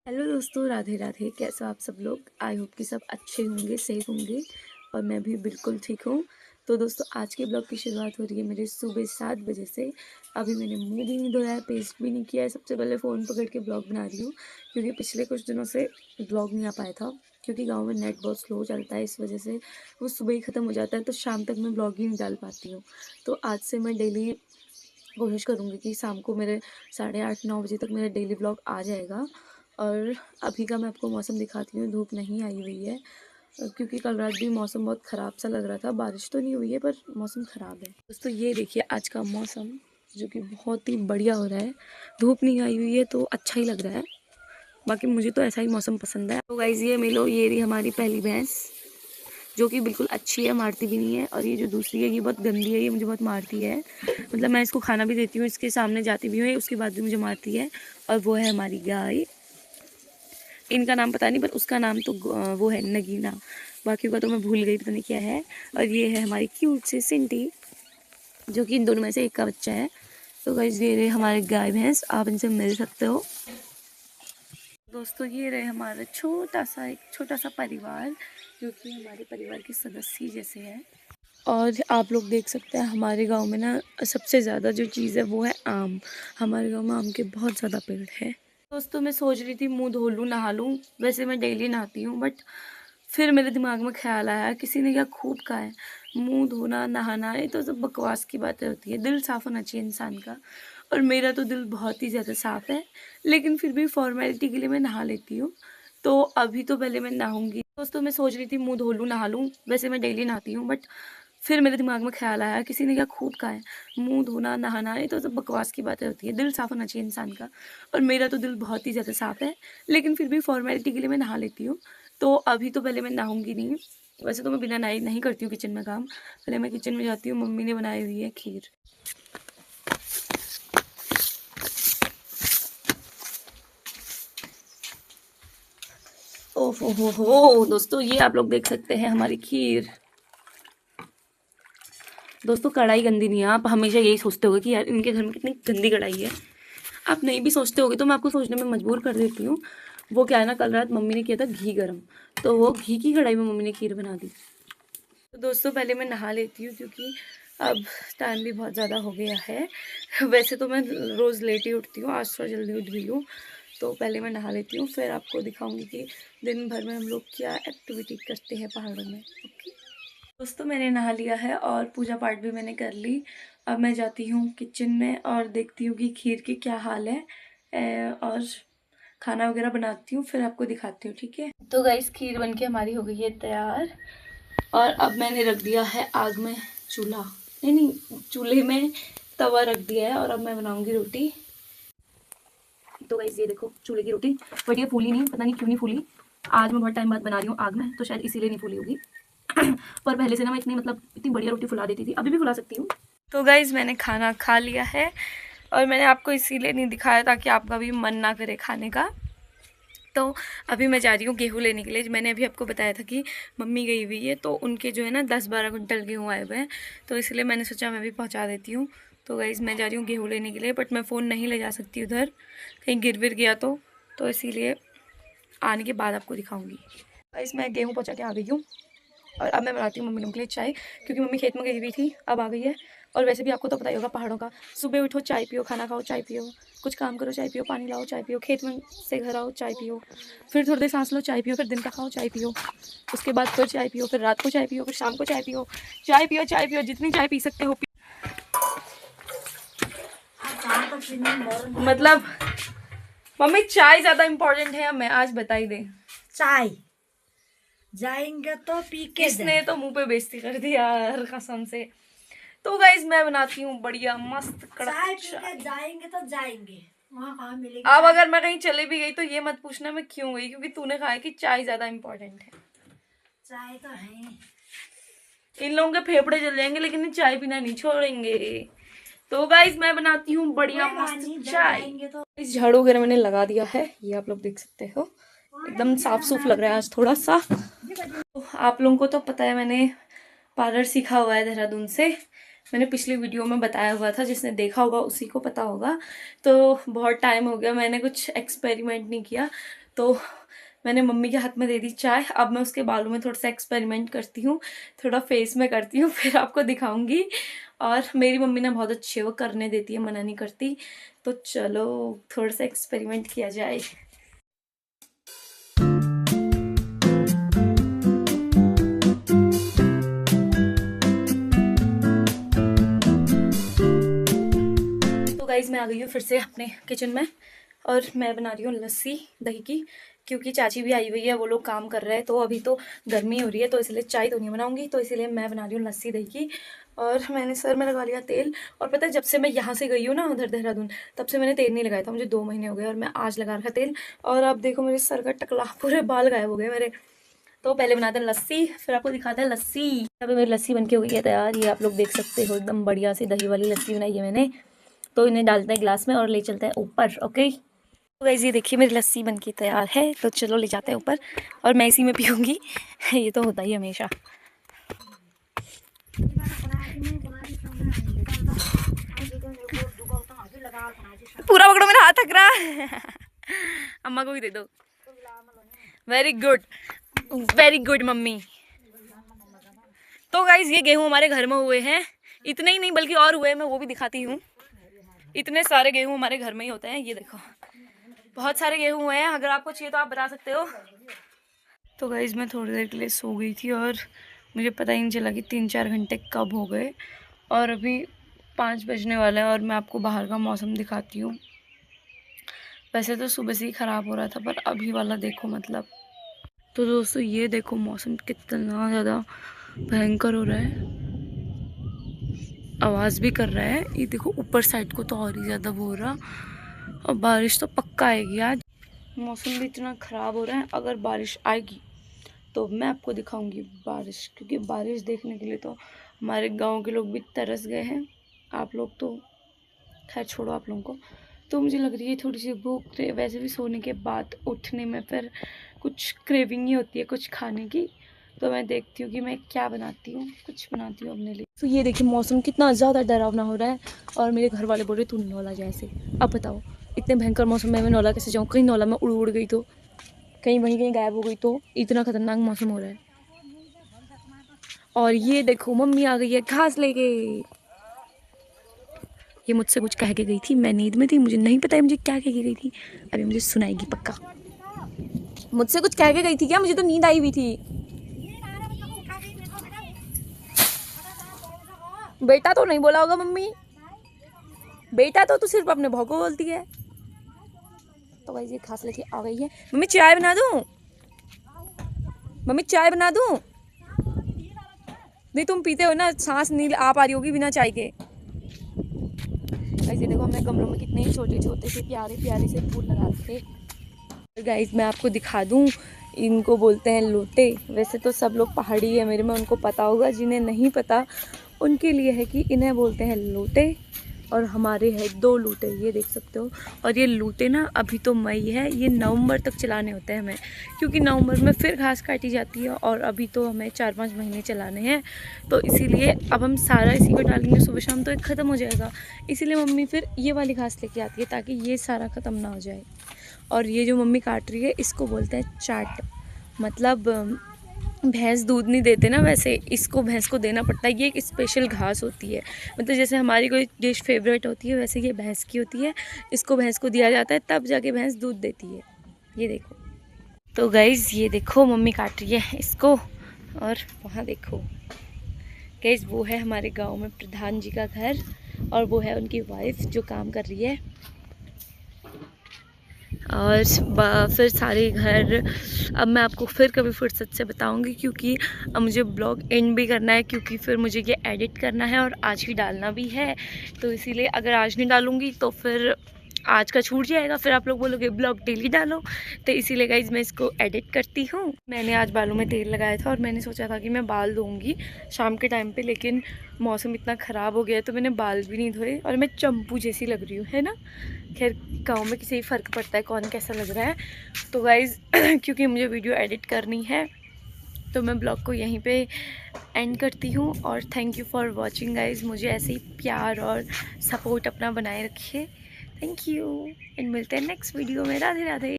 Hello दोस्तों, राधे राधे। कैसे हो आप सब लोग? आई होप कि सब अच्छे होंगे, सेफ होंगे और मैं भी बिल्कुल ठीक हूँ। तो दोस्तों, आज के ब्लॉग की शुरुआत हो रही है मेरे सुबह 7 बजे से। अभी मैंने मुंह भी नहीं धोया है, पेस्ट भी नहीं किया है। सबसे पहले फ़ोन पकड़ के ब्लॉग बना रही हूँ क्योंकि पिछले कुछ दिनों से ब्लॉग नहीं आ पाया था, क्योंकि गाँव में नेट बहुत स्लो चलता है। इस वजह से वो सुबह ही ख़त्म हो जाता है, तो शाम तक मैं ब्लॉग ही नहीं डाल पाती हूँ। तो आज से मैं डेली कोशिश करूँगी कि शाम को मेरे 8:30-9 बजे तक मेरा डेली ब्लॉग आ जाएगा। और अभी का मैं आपको मौसम दिखाती हूँ। धूप नहीं आई हुई है क्योंकि कल रात भी मौसम बहुत ख़राब सा लग रहा था। बारिश तो नहीं हुई है पर मौसम ख़राब है। दोस्तों, ये देखिए आज का मौसम, जो कि बहुत ही बढ़िया हो रहा है। धूप नहीं आई हुई है तो अच्छा ही लग रहा है। बाकी मुझे तो ऐसा ही मौसम पसंद है। तो गाइज़, ये मिलो, ये रही हमारी पहली भैंस, जो कि बिल्कुल अच्छी है, मारती भी नहीं है। और ये जो दूसरी है ये बहुत गंदी है, ये मुझे बहुत मारती है। मतलब मैं इसको खाना भी देती हूँ, इसके सामने जाती भी हूँ, उसके बाद भी मुझे मारती है। और वो है हमारी गाय। इनका नाम पता नहीं, पर उसका नाम तो वो है नगीना। बाकियों का तो मैं भूल गई, पता नहीं क्या है। और ये है हमारी क्यूट सी सिंटी, जो कि इन दोनों में से एक का बच्चा है। तो गाइस, ये रहे हमारे गाय भैंस, आप इनसे मिल सकते हो। दोस्तों, ये रहे हमारा एक छोटा सा परिवार, जो कि हमारे परिवार के सदस्य जैसे है। और आप लोग देख सकते हैं हमारे गांव में ना सबसे ज़्यादा जो चीज़ है वो है आम। हमारे गांव में आम के बहुत ज़्यादा पेड़ है। दोस्तों, मैं सोच रही थी मुंह धो लूँ, नहा लूँ। वैसे मैं डेली नहाती हूँ, बट फिर मेरे दिमाग में ख्याल आया, किसी ने क्या खूब कहा है, मुंह धोना नहाना ये तो सब बकवास की बातें होती है। दिल साफ़ होना चाहिए इंसान का। और मेरा तो दिल बहुत ही ज़्यादा साफ़ है, लेकिन फिर भी फॉर्मेलिटी के लिए मैं नहा लेती हूँ। तो अभी तो पहले मैं नहाऊंगी। दोस्तों, मैं सोच रही थी मुंह धो लूँ, नहा लूँ। वैसे मैं डेली नहाती हूँ, बट फिर मेरे दिमाग में ख्याल आया, किसी ने क्या खूब कहा है, मुंह धोना नहाना ये तो सब बकवास की बातें होती है। दिल साफ़ होना चाहिए इंसान का। और मेरा तो दिल बहुत ही ज़्यादा साफ़ है, लेकिन फिर भी फॉर्मेलिटी के लिए मैं नहा लेती हूँ। तो अभी तो पहले मैं नहाऊंगी नहीं। वैसे तो मैं बिना नहाए नहीं करती हूँ किचन में काम। पहले मैं किचन में जाती हूँ, मम्मी ने बनाई हुई है खीर। ओह हो दोस्तों, ये आप लोग देख सकते हैं हमारी खीर। दोस्तों, कढ़ाई गंदी नहीं है। आप हमेशा यही सोचते होगे कि यार इनके घर में कितनी गंदी कढ़ाई है। आप नहीं भी सोचते होगे तो मैं आपको सोचने में मजबूर कर देती हूँ। वो क्या है ना, कल रात मम्मी ने किया था घी गरम, तो वो घी की कढ़ाई में मम्मी ने खीर बना दी। तो दोस्तों, पहले मैं नहा लेती हूँ क्योंकि अब टाइम भी बहुत ज़्यादा हो गया है। वैसे तो मैं रोज़ लेट ही उठती हूँ, आज थोड़ा जल्दी उठ गई हूँ। तो पहले मैं नहा लेती हूँ, फिर आपको दिखाऊंगी कि दिन भर में हम लोग क्या एक्टिविटी करते हैं पहाड़ों में। ओके दोस्तों, मैंने नहा लिया है और पूजा पाठ भी मैंने कर ली। अब मैं जाती हूँ किचन में और देखती हूँ कि खीर की क्या हाल है। और खाना वगैरह बनाती हूँ, फिर आपको दिखाती हूँ, ठीक है। तो गाइस, खीर बनके हमारी हो गई है तैयार। और अब मैंने रख दिया है आग में चूल्हा, नहीं चूल्हे में तवा रख दिया है। और अब मैं बनाऊंगी रोटी। तो गाइस, ये देखो चूल्हे की रोटी, बट ये फूली नहीं, पता नहीं क्यों नहीं फूली। आज मैं बहुत टाइम बाद बना रही हूँ आग में, तो शायद इसीलिए नहीं फूली होगी। पर पहले से ना मैं इतनी बढ़िया रोटी फुला देती थी, अभी भी फुला सकती हूँ। तो गाइस, मैंने खाना खा लिया है और मैंने आपको इसीलिए नहीं दिखाया ताकि आपका भी मन ना करे खाने का। तो अभी मैं जा रही हूँ गेहूँ लेने के लिए। मैंने अभी आपको बताया था कि मम्मी गई हुई है, तो उनके जो है ना 10-12 कुंटल गेहूँ आए हुए हैं, तो इसलिए मैंने सोचा मैं भी पहुँचा देती हूँ। तो गाइस, मैं जा रही हूँ गेहूँ लेने के लिए, बट मैं फ़ोन नहीं ले जा सकती उधर, कहीं गिर विर गया तो इसीलिए आने के बाद आपको दिखाऊँगी। गाइस, मैं गेहूँ पहुँचा के आ गई हूँ और अब मैं बनाती हूँ मम्मी लोगों के लिए चाय, क्योंकि मम्मी खेत में गई हुई थी, अब आ गई है। और वैसे भी आपको तो पता ही होगा पहाड़ों का, सुबह उठो चाय पियो, खाना खाओ चाय पियो, कुछ काम करो चाय पियो, पानी लाओ चाय पियो, खेत में से घर आओ चाय पियो, फिर थोड़ी देर सांस लो चाय पियो, फिर दिन का खाओ चाय पियो, उसके बाद फिर चाय पियो, फिर रात को चाय पियो, फिर शाम को चाय पियो, चाय पियो चाय पियो, जितनी चाय पी सकते हो मतलब मम्मी, चाय ज़्यादा इम्पोर्टेंट है हमें, आज बताई दे। चाय जाएंगे तो पी के किसने तो मुंह पे बेइज्जती कर दिया यार, कसम से। तो गाइज, मैं बनाती हूँ बढ़िया मस्त कड़क चाय पी के जाएंगे तो जाएंगे, वहाँ कहाँ मिलेगी। अब अगर मैं कहीं चली भी गई तो ये मत पूछना मैं क्यों गई, क्योंकि तूने कहा है कि चाय ज्यादा इम्पोर्टेंट है। चाय तो है, इन लोगों के फेफड़े जल जाएंगे लेकिन ये चाय पीना नहीं छोड़ेंगे। तो गाइज, मैं बनाती हूँ बढ़िया मस्त चाय। तो इस झाड़ू वगैरह मैंने लगा दिया है, ये आप लोग देख सकते हो, एकदम साफ सूफ लग रहा है आज थोड़ा सा। तो आप लोगों को तो पता है मैंने पार्लर सीखा हुआ है देहरादून से। मैंने पिछली वीडियो में बताया हुआ था, जिसने देखा होगा उसी को पता होगा। तो बहुत टाइम हो गया, मैंने कुछ एक्सपेरिमेंट नहीं किया, तो मैंने मम्मी के हाथ में दे दी चाय। अब मैं उसके बालों में थोड़ा सा एक्सपेरिमेंट करती हूँ, थोड़ा फेस में करती हूँ, फिर आपको दिखाऊंगी। और मेरी मम्मी ना बहुत अच्छे वो करने देती है, मना नहीं करती। तो चलो थोड़ा सा एक्सपेरिमेंट किया जाए। तो गाइज मैं आ गई हूँ फिर से अपने किचन में, और मैं बना रही हूँ लस्सी दही की, क्योंकि चाची भी आई हुई है, वो लोग काम कर रहे हैं। तो अभी तो गर्मी हो रही है, तो इसलिए चाय तो नहीं बनाऊंगी, तो इसीलिए मैं बना रही हूँ लस्सी दही की। और मैंने सर में लगा लिया तेल। और पता है, जब से मैं यहाँ से गई हूँ ना उधर देहरादून, तब से मैंने तेल नहीं लगाया था। मुझे 2 महीने हो गए और मैं आज लगा रखा तेल। और अब देखो मेरे सर का टकला, पूरे बाल गायब हो गए मेरे। तो पहले बनाते हैं लस्सी, फिर आपको दिखाते हैं लस्सी। अभी मेरी लस्सी बनके हो गई है तैयार, ये आप लोग देख सकते हो, एकदम बढ़िया सी दही वाली लस्सी बनाई है मैंने। तो इन्हें डालते हैं गिलास में और ले चलते हैं ऊपर। ओके, तो गाइस ये देखिए मेरी लस्सी बनके तैयार है, तो चलो ले जाते हैं ऊपर और मैं इसी में पीऊँगी। ये तो होता ही हमेशा। पूरा पकड़ो, मेरा हाथ थक रहा है। अम्मा को भी दे दो। Very good, very good mummy. तो गाइस ये गेहूं हमारे घर में हुए हैं, इतने ही नहीं बल्कि और हुए हैं, मैं वो भी दिखाती हूँ। इतने सारे गेहूं हमारे घर में ही होते हैं, ये देखो बहुत सारे गेहूं हुए हैं। अगर आपको चाहिए तो आप बता सकते हो। तो गाइस मैं थोड़ी देर के लिए सो गई थी और मुझे पता ही नहीं चला कि 3-4 घंटे कब हो गए। और अभी 5 बजने वाला है और मैं आपको बाहर का मौसम दिखाती हूँ। वैसे तो सुबह से ही ख़राब हो रहा था, पर अभी वाला देखो मतलब। तो दोस्तों ये देखो मौसम कितना ज़्यादा भयंकर हो रहा है, आवाज़ भी कर रहा है। ये देखो ऊपर साइड को तो और ही ज़्यादा वो हो रहा, और बारिश तो पक्का आएगी आज। मौसम भी इतना ख़राब हो रहा है, अगर बारिश आएगी तो मैं आपको दिखाऊंगी बारिश, क्योंकि बारिश देखने के लिए तो हमारे गांव के लोग भी तरस गए हैं। आप लोग तो खैर छोड़ो आप लोगों को। तो मुझे लग रही है थोड़ी सी भूख, वैसे भी सोने के बाद उठने में फिर कुछ क्रेविंग ही होती है कुछ खाने की। तो मैं देखती हूँ कि मैं क्या बनाती हूँ, कुछ बनाती हूँ अपने लिए। तो ये देखिए मौसम कितना ज़्यादा डरावना हो रहा है, और मेरे घर वाले बोल रहे तू नौला जैसे। अब बताओ इतने भयंकर मौसम में मैं नौला कैसे जाऊँ? कहीं नौला में उड़ गई तो, कहीं वहीं कहीं गायब हो गई तो, इतना खतरनाक मौसम हो रहा है। और ये देखो मम्मी आ गई है घास लेके। ये मुझसे कुछ कह के गई थी, मैं नींद में थी, मुझे नहीं पता है मुझे क्या कह के गई थी। अभी मुझे सुनाएगी पक्का। मुझसे कुछ कह के गई थी क्या? मुझे तो नींद आई हुई थी। बेटा तो नहीं बोला होगा मम्मी, बेटा तो तू सिर्फ अपने भाव को बोलती है। तो भाई ये घास लेके आ गई है। मम्मी चाय बना दूं? मम्मी चाय बना दूं? नहीं तुम पीते हो ना, सांस नहीं आ पा रही होगी बिना चाय के। गाइस ये देखो हमने गमलों में कितने छोटे छोटे से प्यारे प्यारे से फूल लगा रखे। गाइस मैं आपको दिखा दूं, इनको बोलते हैं लोटे। वैसे तो सब लोग पहाड़ी है मेरे में, उनको पता होगा, जिन्हें नहीं पता उनके लिए है कि इन्हें बोलते हैं लोटे। और हमारे हैं 2 लूटे, ये देख सकते हो। और ये लूटे ना अभी तो मई है, ये नवंबर तक चलाने होते हैं हमें, क्योंकि नवंबर में फिर घास काटी जाती है और अभी तो हमें 4-5 महीने चलाने हैं। तो इसीलिए अब हम सारा इसी को डालेंगे सुबह शाम, तो एक ख़त्म हो जाएगा। इसीलिए मम्मी फिर ये वाली घास लेके आती है ताकि ये सारा ख़त्म ना हो जाए। और ये जो मम्मी काट रही है इसको बोलते हैं चाट, मतलब भैंस दूध नहीं देते ना, वैसे इसको भैंस को देना पड़ता है। ये एक स्पेशल घास होती है, मतलब जैसे हमारी कोई डिश फेवरेट होती है वैसे ये भैंस की होती है। इसको भैंस को दिया जाता है तब जाके भैंस दूध देती है। ये देखो। तो गाइज ये देखो मम्मी काट रही है इसको। और वहाँ देखो गाइज वो है हमारे गांव में प्रधान जी का घर, और वो है उनकी वाइफ जो काम कर रही है। और फिर सारे घर अब मैं आपको फिर कभी फुर्सत से बताऊंगी, क्योंकि अब मुझे ब्लॉग एंड भी करना है, क्योंकि फिर मुझे ये एडिट करना है और आज ही डालना भी है। तो इसीलिए अगर आज नहीं डालूंगी तो फिर आज का छूट जाएगा, फिर आप लोग बोलोगे ब्लॉग डेली डालो। तो इसीलिए गाइज मैं इसको एडिट करती हूँ। मैंने आज बालों में तेल लगाया था और मैंने सोचा था कि मैं बाल धोऊंगी शाम के टाइम पे, लेकिन मौसम इतना ख़राब हो गया तो मैंने बाल भी नहीं धोए और मैं चंपू जैसी लग रही हूँ, है ना। खैर गाँव में किसी फ़र्क पड़ता है कौन कैसा लग रहा है। तो गाइज क्योंकि मुझे वीडियो एडिट करनी है तो मैं ब्लॉग को यहीं पे एंड करती हूँ। और thank you for watching guys, मुझे ऐसे ही प्यार और सपोर्ट अपना बनाए रखिए। थैंक यू एंड मिलते हैं नेक्स्ट वीडियो में। राधे राधे।